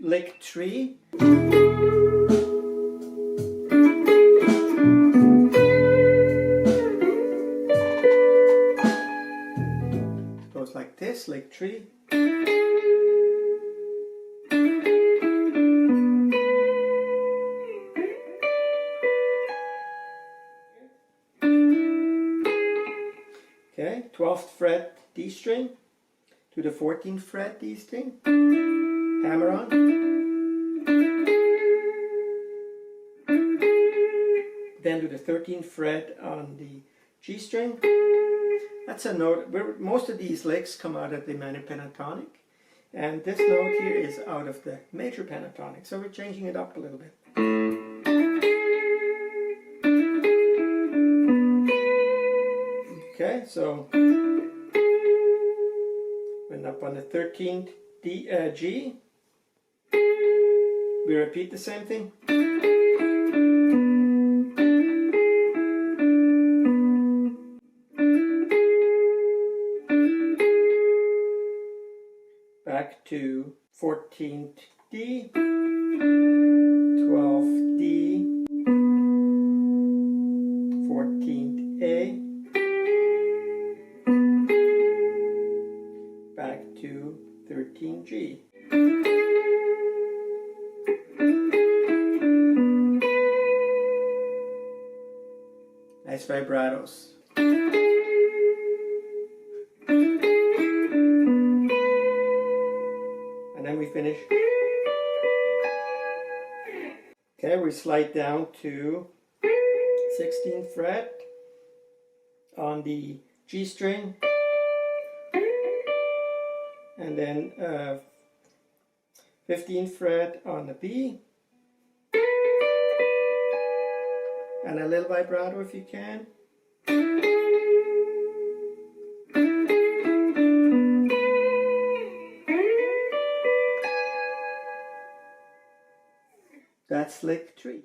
lick 3. Goes like this, lick 3. Okay, 12th fret D string to the 14th fret D string, hammer on. Then to the 13th fret on the G string. That's a note where most of these licks come out of the minor pentatonic, and this note here is out of the major pentatonic, so we're changing it up a little bit. Okay, so when up on the 13th G, we repeat the same thing. Back to 14th D, 12th D, 14th A, back to 13th G. Nice vibratos. And then we finish. Okay, we slide down to 16th fret on the G string, and then 15th fret on the B, and a little vibrato if you can. That's lick 3.